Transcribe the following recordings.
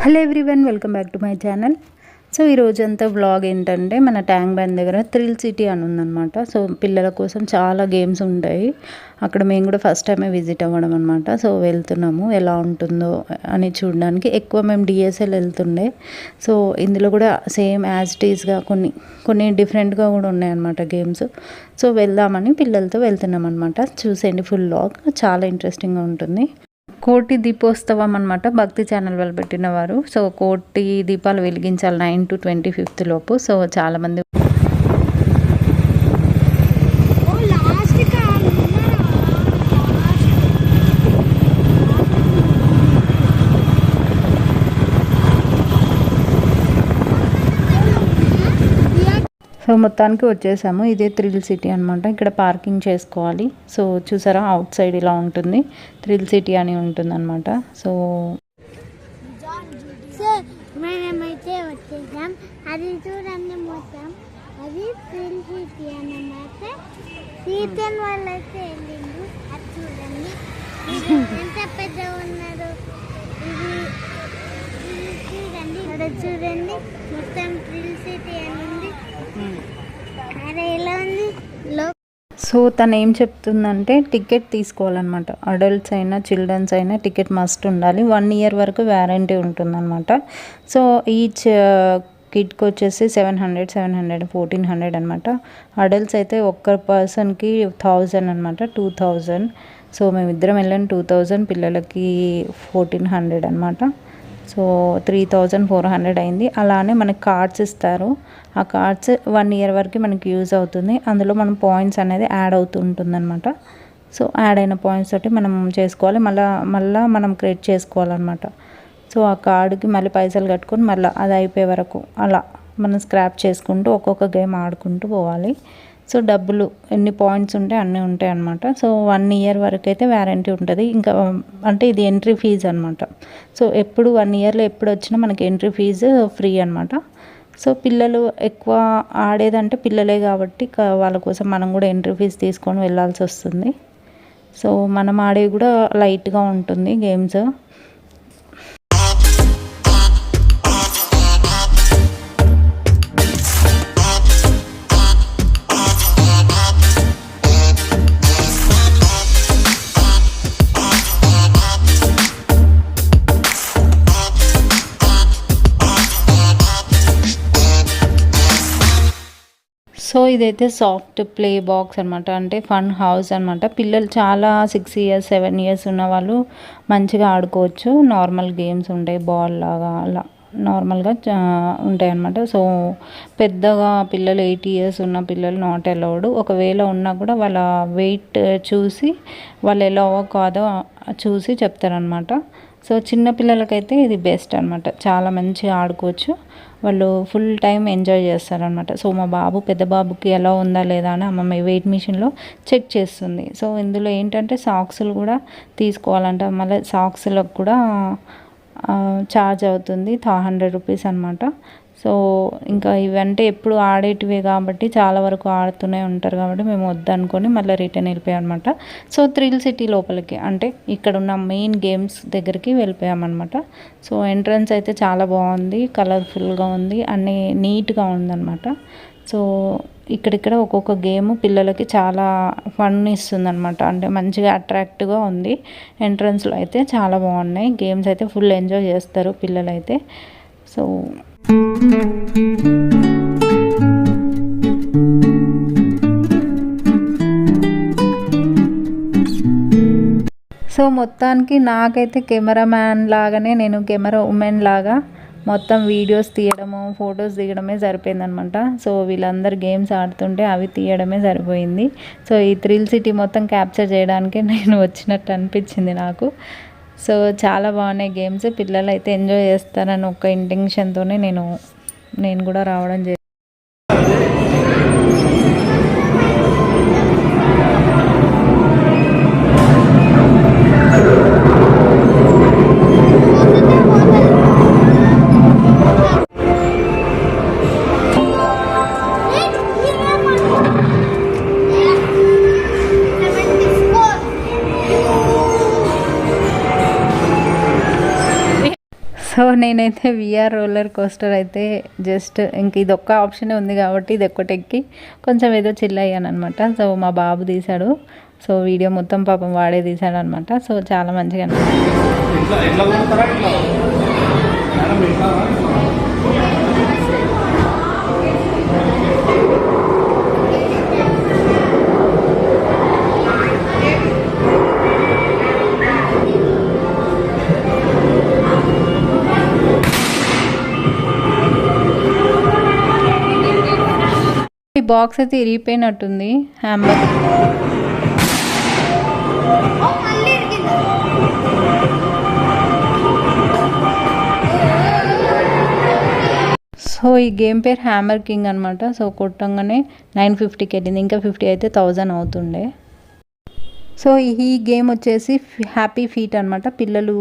Hello everyone, welcome back to my channel. So ఈరోజంతా vlog ఏంటంటే మన ట్యాంక్ బండ్ దగ్గర థ్రిల్ సిటీ అని ఉందన్నమాట. సో పిల్లల కోసం చాలా గేమ్స్ ఉంటాయి అక్కడ. మేము కూడా ఫస్ట్ టైమే విజిట్ అవ్వడం అనమాట. సో వెళ్తున్నాము, ఎలా ఉంటుందో అని చూడడానికి. ఎక్కువ మేము డిఎస్ఎల్ వెళ్తుండే. సో ఇందులో కూడా సేమ్ యాజ్ ఇట్ ఈస్గా కొన్ని డిఫరెంట్గా కూడా ఉన్నాయన్నమాట గేమ్స్. సో వెళ్దామని పిల్లలతో వెళ్తున్నాం అనమాట. చూసేయండి ఫుల్ వ్లాగ్, చాలా ఇంట్రెస్టింగ్గా ఉంటుంది. కోటి దీపోత్సవం అనమాట, భక్తి ఛానల్ వాళ్ళు పెట్టినవారు. సో కోటి దీపాలు వెలిగించాలి 9 to 25th లోపు. సో చాలామంది సో మొత్తానికి వచ్చేసాము. ఇదే థ్రిల్ సిటీ అనమాట. ఇక్కడ పార్కింగ్ చేసుకోవాలి. సో చూసారా, అవుట్ సైడ్ ఇలా ఉంటుంది. థ్రిల్ సిటీ అని ఉంటుంది అనమాట. సో మేమైతే వచ్చేసాం. అది చూడండి, మొత్తం అది థ్రిల్ సిటీ అన్నమాట. సీతన్ వాళ్ళైతే వెళ్ళిండు. అది చూడండి ఎంత పెద్ద ఉన్నారో. ఇది చూడండి, ఇక్కడ చూడండి మొత్తం థ్రిల్ సిటీ అని ఉంది. అరే ఎలా ఉంది. సో తను ఏం చెప్తుందంటే టికెట్ తీసుకోవాలన్నమాట. అడల్ట్స్ అయినా చిల్డ్రన్స్ అయినా టికెట్ మస్ట్ ఉండాలి. 1 year వరకు వ్యారంటీ ఉంటుందన్నమాట. సో ఈచ్ కిడ్కి వచ్చేసి 700 1400 అనమాట. అడల్ట్స్ అయితే ఒక్క పర్సన్కి 1000 అనమాట, 2000. సో మేమిద్దరం వెళ్ళాను 2000, పిల్లలకి 1400 అనమాట. సో 3400 అయింది. అలానే మనకి కార్డ్స్ ఇస్తారు. ఆ కార్డ్స్ 1 year వరకు మనకి యూజ్ అవుతుంది. అందులో మనం పాయింట్స్ అనేది యాడ్ అవుతూ ఉంటుందన్నమాట. సో యాడ్ అయిన పాయింట్స్ తోటి మనం చేసుకోవాలి. మళ్ళీ మనం క్రియేట్ చేసుకోవాలన్నమాట. సో ఆ కార్డుకి మళ్ళీ పైసలు కట్టుకొని మళ్ళీ అది అయిపోయే వరకు అలా మనం స్క్రాప్ చేసుకుంటూ ఒక్కొక్క గేమ్ ఆడుకుంటూ పోవాలి. సో డబ్బులు ఎన్ని పాయింట్స్ ఉంటే అన్నీ ఉంటాయి అన్నమాట. సో 1 year వరకు అయితే వ్యారంటీ ఉంటుంది. ఇంకా అంటే ఇది ఎంట్రీ ఫీజు అనమాట. సో ఎప్పుడు 1 yearలో ఎప్పుడు వచ్చినా మనకి ఎంట్రీ ఫీజు ఫ్రీ అనమాట. సో పిల్లలు ఎక్కువ ఆడేదంటే పిల్లలే కాబట్టి వాళ్ళ కోసం మనం కూడా ఎంట్రీ ఫీజు తీసుకొని వెళ్ళాల్సి వస్తుంది. సో మనం ఆడేవి కూడా లైట్గా ఉంటుంది గేమ్స్. సో ఇదైతే సాఫ్ట్ ప్లే బాక్స్ అనమాట, అంటే ఫన్ హౌస్ అనమాట. పిల్లలు చాలా 6 years 7 years ఉన్న వాళ్ళు మంచిగా ఆడుకోవచ్చు. నార్మల్ గేమ్స్ ఉంటాయి, బాల్ లాగా అలా నార్మల్గా ఉంటాయి అన్నమాట. సో పెద్దగా పిల్లలు 8 years ఉన్న పిల్లలు నాట్ అలౌడ్. ఒకవేళ ఉన్నా కూడా వాళ్ళ వెయిట్ చూసి వాళ్ళు ఎలా కాదో చూసి చెప్తారనమాట. సో చిన్న పిల్లలకైతే ఇది బెస్ట్ అనమాట, చాలా మంచిగా ఆడుకోవచ్చు. వాళ్ళు ఫుల్ టైం ఎంజాయ్ చేస్తారనమాట. సో మా పెద్ద బాబుకి ఎలా ఉందా లేదా అని అమ్మ వెయిట్ మిషన్లో చెక్ చేస్తుంది. సో ఇందులో ఏంటంటే సాక్స్లు కూడా తీసుకోవాలంట. మళ్ళీ సాక్స్లకు కూడా ఛార్జ్ అవుతుంది 100 rupees అనమాట. సో ఇంకా ఇవంటే ఎప్పుడు ఆడేటివే కాబట్టి చాలా వరకు ఆడుతూనే ఉంటారు కాబట్టి మేము వద్దనుకొని మళ్ళీ రిటర్న్ వెళ్ళిపోయాం అనమాట. సో థ్రిల్ సిటీ లోపలికి అంటే ఇక్కడ ఉన్న మెయిన్ గేమ్స్ దగ్గరికి వెళ్ళిపోయామన్నమాట. సో ఎంట్రన్స్ అయితే చాలా బాగుంది, కలర్ఫుల్గా ఉంది, అన్నీ నీట్గా ఉందన్నమాట. సో ఇక్కడిక్కడ ఒక్కొక్క గేమ్ పిల్లలకి చాలా ఫన్ ఇస్తుంది అనమాట. అంటే మంచిగా అట్రాక్టివ్గా ఉంది. ఎంట్రన్స్లో అయితే చాలా బాగున్నాయి గేమ్స్, అయితే ఫుల్ ఎంజాయ్ చేస్తారు పిల్లలైతే. సో మొత్తానికి నాకైతే కెమెరామ్యాన్ లాగానే, నేను కెమెరా ఉమెన్ లాగా మొత్తం వీడియోస్ తీయడము ఫొటోస్ దిగడమే సరిపోయిందనమాట. సో వీళ్ళందరూ గేమ్స్ ఆడుతుంటే అవి తీయడమే సరిపోయింది. సో ఈ థ్రిల్ సిటీ మొత్తం క్యాప్చర్ చేయడానికి నేను వచ్చినట్టు అనిపించింది నాకు. సో చాలా బాగున్నాయి గేమ్స్, పిల్లలు అయితే ఎంజాయ్ చేస్తారని ఒక ఇంటెన్షన్తోనే నేను కూడా రావడం జరిగింది. సో నేనైతే విఆర్ రోలర్ కోస్టర్ అయితే జస్ట్ ఇంక ఇది ఒక్క ఆప్షనే ఉంది కాబట్టి ఇది ఒక్కటి ఎక్కి కొంచెం ఏదో చిల్ అయ్యాను అనమాట. సో మా బాబు తీశాడు. సో వీడియో మొత్తం పాపం వాడే తీశాడు అనమాట. సో చాలా మంచిగా ఈ బాక్స్ అయితే ఇరిగిపోయినట్టుంది. హ్యాంబర్ సో ఈ గేమ్ పేరు హ్యామర్ కింగ్ అనమాట. సో కొట్టంగానే 950కి వెళ్ళింది. ఇంకా 50 అయితే 1000 అవుతుండే. సో ఈ గేమ్ వచ్చేసి హ్యాపీ ఫీట్ అనమాట. పిల్లలు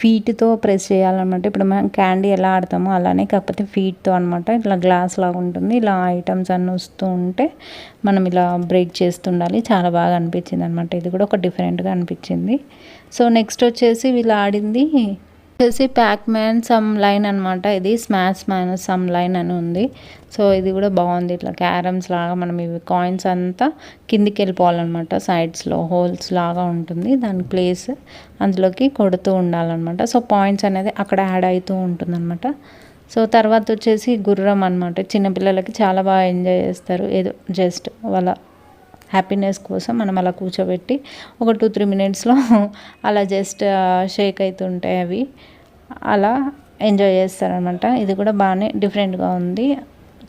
ఫీట్తో ప్రెస్ చేయాలన్నమాట. ఇప్పుడు మనం క్యాండీ ఎలా ఆడతామో అలానే, కాకపోతే ఫీట్తో అనమాట. ఇట్లా గ్లాస్ లాగా ఉంటుంది. ఇలా ఐటమ్స్ అన్నీ వస్తూ ఉంటే మనం ఇలా బ్రేక్ చేస్తుండాలి. చాలా బాగా అనిపించింది అనమాట. ఇది కూడా ఒక డిఫరెంట్గా అనిపించింది. సో నెక్స్ట్ వచ్చేసి వీళ్ళు ఆడింది వచ్చేసి ప్యాక్ మ్యాన్ సమ్ లైన్ అనమాట. ఇది స్మాష్ మ్యాన్ సమ్ లైన్ అని ఉంది. సో ఇది కూడా బాగుంది. ఇట్లా క్యారమ్స్ లాగా మనం ఇవి కాయిన్స్ అంతా కిందికి వెళ్ళిపోవాలన్నమాట. సైడ్స్లో హోల్స్ లాగా ఉంటుంది దాని ప్లేస్, అందులోకి కొడుతూ ఉండాలన్నమాట. సో పాయింట్స్ అనేది అక్కడ యాడ్ అవుతూ ఉంటుందన్నమాట. సో తర్వాత వచ్చేసి గుర్రం అనమాట. చిన్నపిల్లలకి చాలా బాగా ఎంజాయ్ చేస్తారు. ఏదో జస్ట్ వాళ్ళ హ్యాపీనెస్ కోసం మనం అలా కూర్చోబెట్టి ఒక 2-3 మినిట్స్లో అలా జస్ట్ షేక్ అవుతుంటాయి అవి, అలా ఎంజాయ్ చేస్తారనమాట. ఇది కూడా బాగానే డిఫరెంట్గా ఉంది,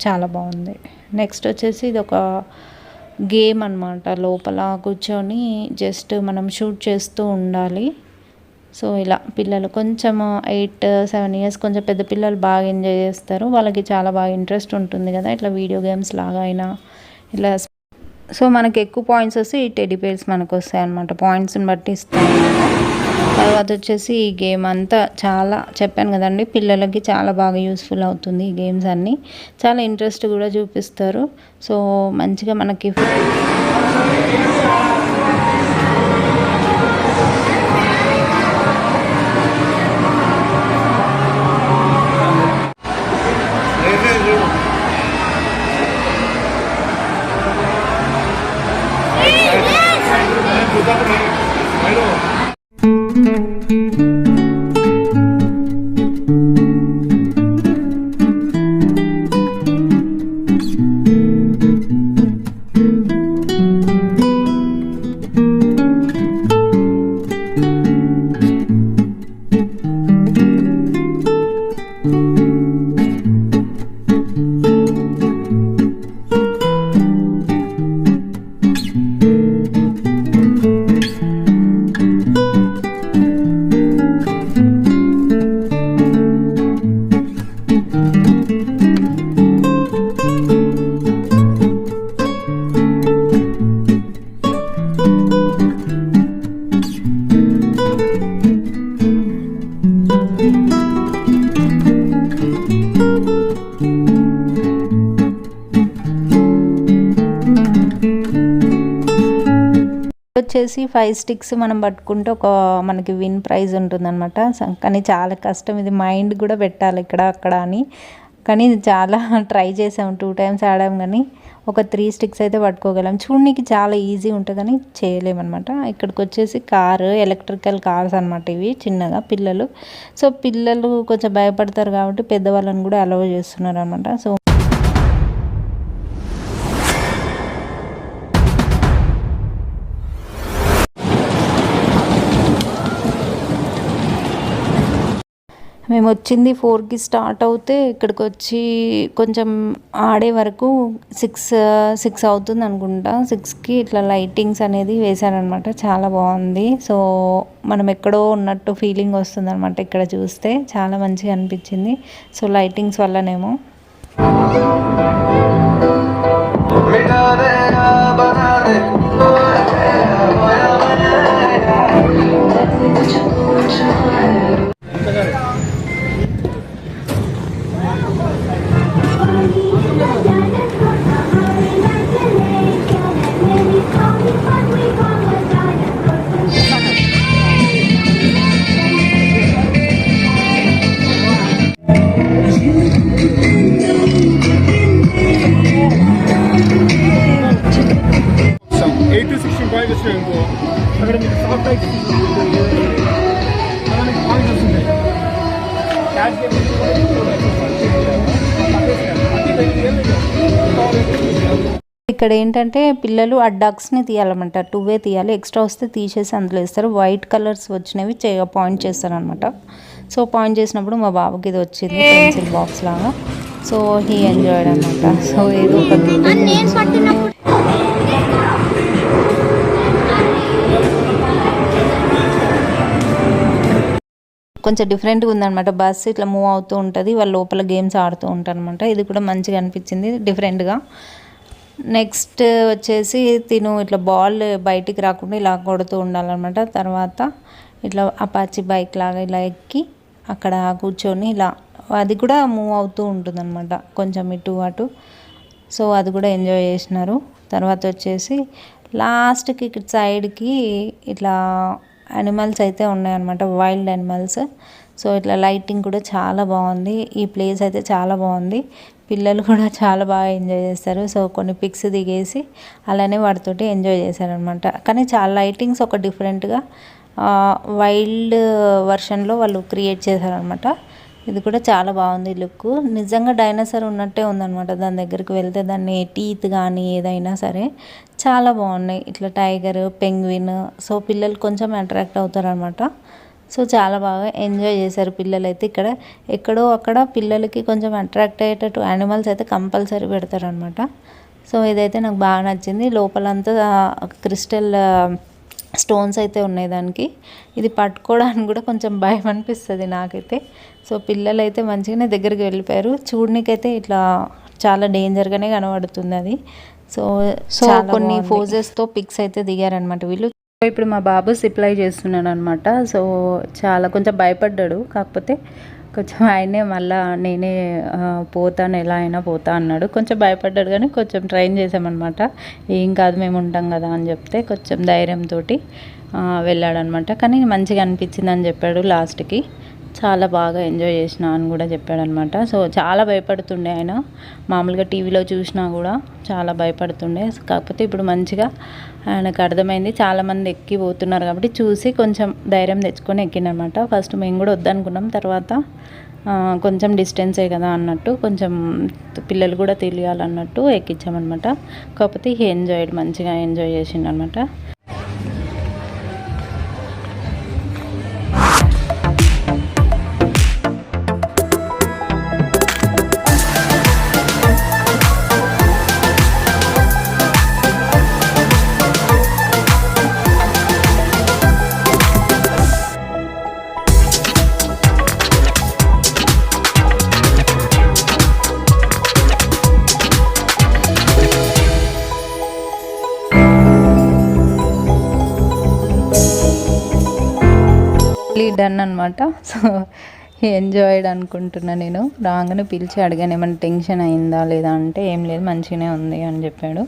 చాలా బాగుంది. నెక్స్ట్ వచ్చేసి ఇది ఒక గేమ్ అనమాట. లోపల కూర్చొని జస్ట్ మనం షూట్ చేస్తూ ఉండాలి. సో ఇలా పిల్లలు కొంచెం 8-7 ఇయర్స్ కొంచెం పెద్ద పిల్లలు బాగా ఎంజాయ్ చేస్తారు. వాళ్ళకి చాలా బాగా ఇంట్రెస్ట్ ఉంటుంది కదా ఇట్లా వీడియో గేమ్స్ లాగా అయినా ఇలా. సో మనకి ఎక్కువ పాయింట్స్ వస్తే ఈ టెడ్డీ బేర్స్ మనకు వస్తాయి అన్నమాట. పాయింట్స్ని బట్టి ఇస్తాం. తర్వాత వచ్చేసి ఈ గేమ్ అంతా చాలా చెప్పాను కదండి, పిల్లలకి చాలా బాగా యూస్ఫుల్ అవుతుంది. ఈ గేమ్స్ అన్నీ చాలా ఇంట్రెస్ట్ కూడా చూపిస్తారు. సో మంచిగా మనకి వచ్చేసి 5 స్టిక్స్ మనం పట్టుకుంటే ఒక మనకి విన్ ప్రైజ్ ఉంటుందన్నమాట. కానీ చాలా కష్టం ఇది, మైండ్ కూడా పెట్టాలి ఇక్కడ అక్కడ అని. కానీ చాలా ట్రై చేసాం, 2 టైమ్స్ ఆడాం కానీ ఒక 3 స్టిక్స్ అయితే పట్టుకోగలం. చూడడానికి చాలా ఈజీ ఉంటుంది కానీ చేయలేమన్నమాట. ఇక్కడికి వచ్చేసి కారు, ఎలక్ట్రికల్ కార్స్ అనమాట ఇవి, చిన్నగా పిల్లలు. సో పిల్లలు కొంచెం భయపడతారు కాబట్టి పెద్దవాళ్ళని కూడా అలౌ చేస్తున్నారు అనమాట. సో మేము వచ్చింది 4కి స్టార్ట్ అవుతే ఇక్కడికి వచ్చి కొంచెం ఆడే వరకు 6 అవుతుంది అనుకుంటా. 6కి ఇట్లా లైటింగ్స్ అనేది వేశారనమాట. చాలా బాగుంది. సో మనం ఎక్కడో ఉన్నట్టు ఫీలింగ్ వస్తుంది అనమాట ఇక్కడ చూస్తే. చాలా మంచిగా అనిపించింది. So lightings వల్లనేమో. వచ్చాయనుకో అక్కడ మీకు సాఫ్ట్ ఐస్ మనకి పాయింట్స్ వస్తున్నాయి క్యాష్ ఇక్కడ ఏంటంటే పిల్లలు ఆ డక్స్ని తీయాలన్నమాట, టూవే తీయాలి, ఎక్స్ట్రా వస్తే తీసేసి అందులో వేస్తారు. వైట్ కలర్స్ వచ్చినవి పాయింట్ చేస్తారు అనమాట. సో పాయింట్ చేసినప్పుడు మా బాబుకి ఇది వచ్చింది పెన్సిల్ బాక్స్ లాగా. సో హీ ఎంజాయ్డ్ అనమాట. సో ఏదో ఒక కొంచెం డిఫరెంట్గా ఉందన్నమాట. బస్సు ఇట్లా మూవ్ అవుతూ ఉంటుంది, వాళ్ళు లోపల గేమ్స్ ఆడుతూ ఉంటారు అనమాట. ఇది కూడా మంచిగా అనిపించింది డిఫరెంట్గా. నెక్స్ట్ వచ్చేసి తిను ఇట్లా బాల్ బయటికి రాకుండా ఇలా కొడుతూ ఉండాలన్నమాట. తర్వాత ఇట్లా అపాచీ బైక్ లాగా ఇలా ఎక్కి అక్కడ కూర్చొని ఇలా అది కూడా మూవ్ అవుతూ ఉంటుందన్నమాట, కొంచెం ఇటు అటు. సో అది కూడా ఎంజాయ్ చేసినారు. తర్వాత వచ్చేసి లాస్ట్కి ఇక్కడ సైడ్కి ఇట్లా యానిమల్స్ అయితే ఉన్నాయన్నమాట, వైల్డ్ యానిమల్స్. సో ఇట్లా లైటింగ్ కూడా చాలా బాగుంది. ఈ ప్లేస్ అయితే చాలా బాగుంది. పిల్లలు కూడా చాలా బాగా ఎంజాయ్ చేస్తారు. సో కొన్ని పిక్స్ దిగేసి అలానే వాటితోటి ఎంజాయ్ చేశారనమాట. కానీ చాలా లైటింగ్స్ ఒక డిఫరెంట్గా వైల్డ్ వర్షన్లో వాళ్ళు క్రియేట్ చేశారనమాట. ఇది కూడా చాలా బాగుంది లుక్. నిజంగా డైనోసార్ ఉన్నట్టే ఉందన్నమాట. దాని దగ్గరికి వెళ్తే దాన్ని టీత్ కానీ ఏదైనా సరే చాలా బాగున్నాయి. ఇట్లా టైగర్, పెంగ్విన్. సో పిల్లలు కొంచెం అట్రాక్ట్ అవుతారనమాట. సో చాలా బాగా ఎంజాయ్ చేశారు పిల్లలు అయితే. ఇక్కడ ఎక్కడో అక్కడ పిల్లలకి కొంచెం అట్రాక్ట్ అయ్యేటట్టు యానిమల్స్ అయితే కంపల్సరీ పెడతారనమాట. సో ఇదైతే నాకు బాగా నచ్చింది. లోపలంతా క్రిస్టల్ స్టోన్స్ అయితే ఉన్నాయి దానికి. ఇది పట్టుకోవడానికి కూడా కొంచెం భయం అనిపిస్తుంది నాకైతే. సో పిల్లలు అయితే మంచిగానే దగ్గరికి వెళ్ళిపోయారు. చూడనికైతే ఇట్లా చాలా డేంజర్గానే కనబడుతుంది అది. సో కొన్ని ఫోజెస్తో పిక్స్ అయితే దిగారనమాట వీళ్ళు. ఇప్పుడు మా బాబు సిప్లై చేస్తున్నాడు అనమాట. సో చాలా కొంచెం భయపడ్డాడు, కాకపోతే కొంచెం ఆయనే మళ్ళీ నేనే పోతాను, ఎలా అయినా పోతా అన్నాడు. కొంచెం భయపడ్డాడు కానీ కొంచెం ట్రైన్ చేసామన్నమాట. ఏం కాదు మేము ఉంటాం కదా అని చెప్తే కొంచెం ధైర్యంతో వెళ్ళాడనమాట. కానీ మంచిగా అనిపించింది అని చెప్పాడు లాస్ట్కి. చాలా బాగా ఎంజాయ్ చేసిన అని కూడా చెప్పాడనమాట. సో చాలా భయపడుతుండే ఆయన, మామూలుగా టీవీలో చూసినా కూడా చాలా భయపడుతుండే. కాకపోతే ఇప్పుడు మంచిగా ఆయనకు అర్థమైంది, చాలామంది ఎక్కి పోతున్నారు కాబట్టి చూసి కొంచెం ధైర్యం తెచ్చుకొని ఎక్కినమాట. ఫస్ట్ మేము కూడా వద్దనుకున్నాం, తర్వాత కొంచెం డిస్టెన్సే కదా అన్నట్టు, కొంచెం పిల్లలు కూడా తెలియాలన్నట్టు ఎక్కించామన్నమాట. కాకపోతే మంచిగా ఎంజాయ్ చేసిండనమాట. డన్ అనమాట. సో ఎంజాయ్డ్ అనుకుంటున్నా. నేను రాగానే పిలిచి అడిగాను ఏమైనా టెన్షన్ అయిందా లేదా అంటే ఏం లేదు, మంచిగానే ఉంది అని చెప్పాడు.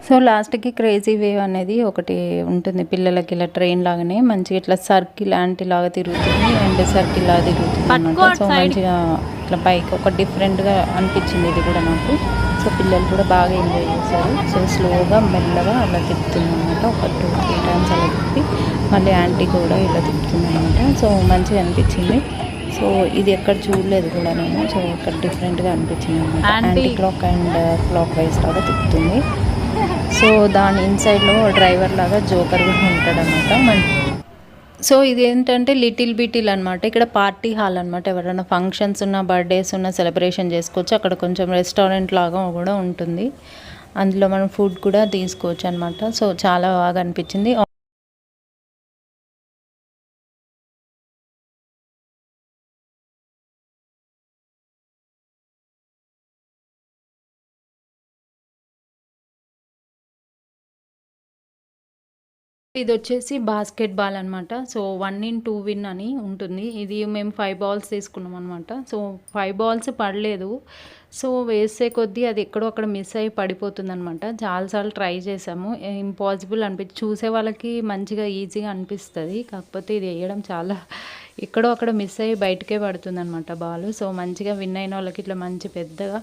సో లాస్ట్కి క్రేజీ వేవ్ అనేది ఒకటి ఉంటుంది పిల్లలకి, ఇలా ట్రైన్ లాగానే మంచిగా ఇట్లా సర్కిల్ యాంటీ లాగా తిరుగుతుంది అండ్ సర్కిల్ లాగా తిరుగుతుంది అనమాట. సో మంచిగా ఇట్లా బైక్ ఒక డిఫరెంట్గా అనిపించింది ఇది కూడా నాకు. సో పిల్లలు కూడా బాగా ఎంజాయ్ చేశారు. సో స్లోగా మెల్లగా అలా తిప్పుతుంది అనమాట. ఒక 2-3 టైమ్స్ అలా తిప్పి మళ్ళీ యాంటీ కూడా ఇలా తిప్పుతుంది అనమాట. సో మంచిగా అనిపించింది. సో ఇది ఎక్కడ చూడలేదు కూడా నేను. సో ఇక్కడ డిఫరెంట్గా అనిపించింది అనమాట. Anti clock and clock wise లాగా తిప్పుతుంది. సో దాని ఇన్సైడ్లో డ్రైవర్ లాగా జోకర్ కూడా ఉంటాడు అనమాట. సో ఇది ఏంటంటే లిటిల్ బిటిల్ అనమాట. ఇక్కడ పార్టీ హాల్ అనమాట. ఎవరైనా ఫంక్షన్స్ ఉన్న, బర్త్డేస్ ఉన్న సెలబ్రేషన్ చేసుకోవచ్చు. అక్కడ కొంచెం రెస్టారెంట్ లాగా కూడా ఉంటుంది. అందులో మనం ఫుడ్ కూడా తీసుకోవచ్చు అనమాట. సో చాలా బాగా అనిపించింది. ఇది వచ్చేసి బాస్కెట్ బాల్ అనమాట. సో 1 in 2 విన్ అని ఉంటుంది. ఇది మేము 5 బాల్స్ తీసుకున్నాం అనమాట. సో 5 బాల్స్ పడలేదు. సో వేసే కొద్దీ అది ఎక్కడో అక్కడ మిస్ అయ్యి పడిపోతుంది అనమాట. చాలాసార్లు ట్రై చేసాము, ఇంపాసిబుల్ చూసే వాళ్ళకి మంచిగా ఈజీగా అనిపిస్తుంది. కాకపోతే ఇది వేయడం చాలా ఎక్కడో అక్కడ మిస్ అయ్యి బయటకే పడుతుంది అనమాట బాల్. సో మంచిగా విన్ అయిన వాళ్ళకి ఇట్లా మంచి పెద్దగా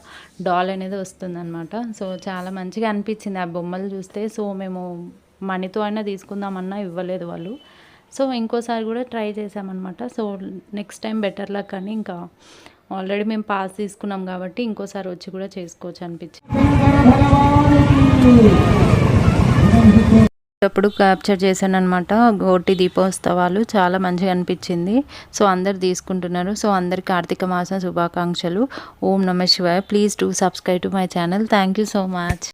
డాల్ అనేది వస్తుంది అనమాట. సో చాలా మంచిగా అనిపించింది ఆ బొమ్మలు చూస్తే. సో మేము మనీతో అయినా తీసుకుందామన్నా ఇవ్వలేదు వాళ్ళు. సో ఇంకోసారి కూడా ట్రై చేసామన్నమాట. So next time better luck అని ఇంకా ఆల్రెడీ మేము పాస్ తీసుకున్నాం కాబట్టి ఇంకోసారి వచ్చి కూడా చేసుకోవచ్చు అనిపించింది. అప్పుడు క్యాప్చర్ చేశాను అనమాట గోటి దీపోత్సవాలు. చాలా మంచిగా అనిపించింది. సో అందరు తీసుకుంటున్నారు. సో అందరికి కార్తీక మాసం శుభాకాంక్షలు. ఓం నమః శివాయ. Please do subscribe to my channel. Thank you so much.